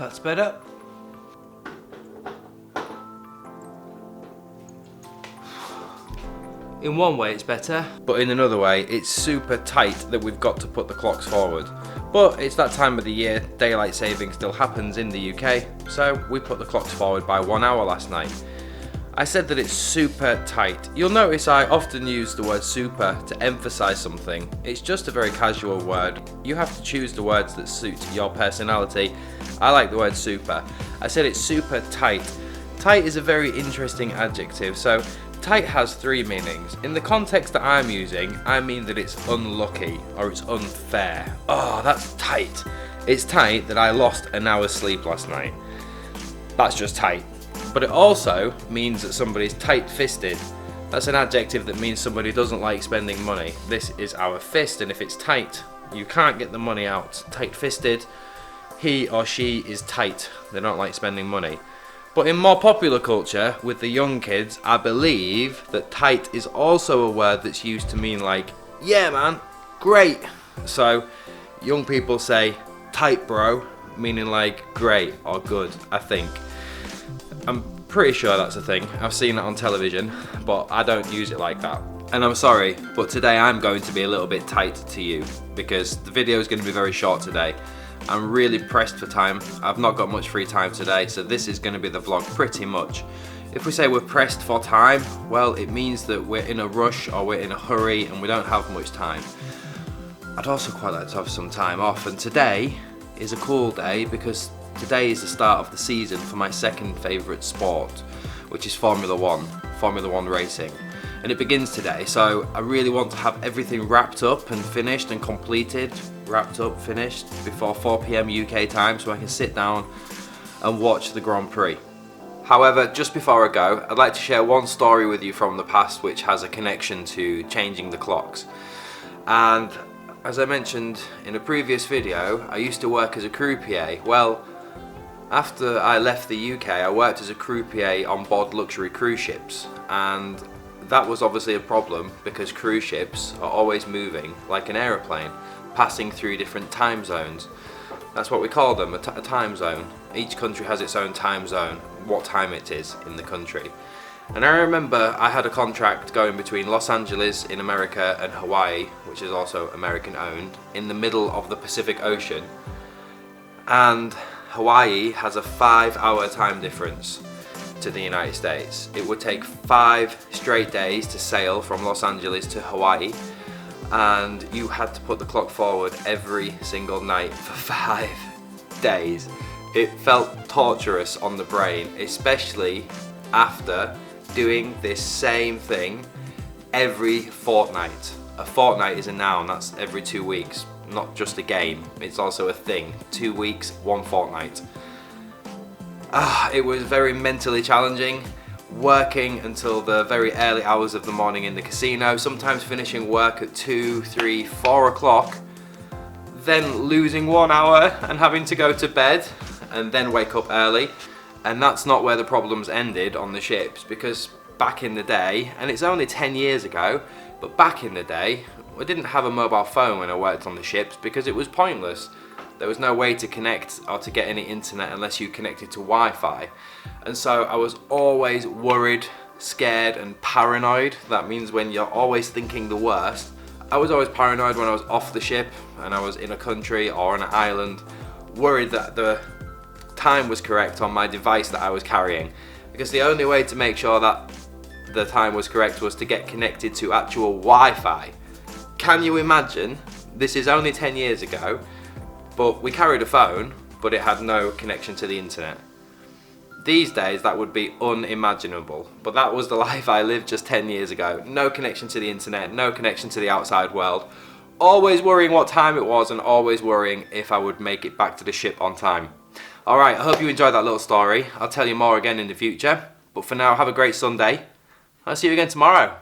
that sped up. In one way it's better, but in another way it's super tight that we've got to put the clocks forward. But it's that time of the year, daylight saving still happens in the UK, so we put the clocks forward by 1 hour last night. I said that it's super tight. You'll notice I often use the word super to emphasize something. It's just a very casual word. You have to choose the words that suit your personality. I like the word super. I said it's super tight. Tight is a very interesting adjective, so tight has three meanings. In the context that I'm using, I mean that it's unlucky or it's unfair. Oh, that's tight. It's tight that I lost an hour's sleep last night. That's just tight. But it also means that somebody's tight-fisted. That's an adjective that means somebody doesn't like spending money. This is our fist, and if it's tight, you can't get the money out. Tight-fisted, he or she is tight. They don't like spending money. But in more popular culture, with the young kids, I believe that tight is also a word that's used to mean like, yeah man, great. So young people say, tight bro, meaning like great or good, I think. I'm pretty sure that's a thing. I've seen it on television, but I don't use it like that. And I'm sorry, but today I'm going to be a little bit tight to you because the video is going to be very short today. I'm really pressed for time. I've not got much free time today, so this is going to be the vlog pretty much. If we say we're pressed for time, well, it means that we're in a rush or we're in a hurry and we don't have much time. I'd also quite like to have some time off, and today is a cool day because today is the start of the season for my second favourite sport, which is Formula One racing. And it begins today, so I really want to have everything wrapped up and finished and completed, finished before 4 PM UK time so I can sit down and watch the Grand Prix. However, just before I go, I'd like to share one story with you from the past which has a connection to changing the clocks. And as I mentioned in a previous video, I used to work as a croupier. Well, after I left the UK, I worked as a croupier on board luxury cruise ships, and that was obviously a problem because cruise ships are always moving like an aeroplane, passing through different time zones. That's what we call them, a time zone. Each country has its own time zone, what time it is in the country. And I remember I had a contract going between Los Angeles in America and Hawaii, which is also American owned, in the middle of the Pacific Ocean. And Hawaii has a 5-hour time difference to the United States. It would take 5 straight days to sail from Los Angeles to Hawaii, and you had to put the clock forward every single night for 5 days. It felt torturous on the brain, especially after doing this same thing every fortnight. A fortnight is a noun, that's every 2 weeks, not just a game, it's also a thing. 2 weeks, 1 fortnight. It was very mentally challenging, working until the very early hours of the morning in the casino, sometimes finishing work at 2, 3, 4 o'clock, then losing 1 hour and having to go to bed and then wake up early. And that's not where the problems ended on the ships, because back in the day, and it's only 10 years ago, but back in the day, I didn't have a mobile phone when I worked on the ships because it was pointless. There was no way to connect or to get any internet unless you connected to Wi-Fi. And so I was always worried, scared and paranoid. That means when you're always thinking the worst. I was always paranoid when I was off the ship and I was in a country or on an island, worried that the time was correct on my device that I was carrying. Because the only way to make sure that the time was correct was to get connected to actual Wi-Fi. Can you imagine? This is only 10 years ago. But we carried a phone, but it had no connection to the internet. These days that would be unimaginable, but that was the life I lived just 10 years ago. No connection to the internet, no connection to the outside world. Always worrying what time it was and always worrying if I would make it back to the ship on time. Alright, I hope you enjoyed that little story. I'll tell you more again in the future, but for now have a great Sunday. I'll see you again tomorrow.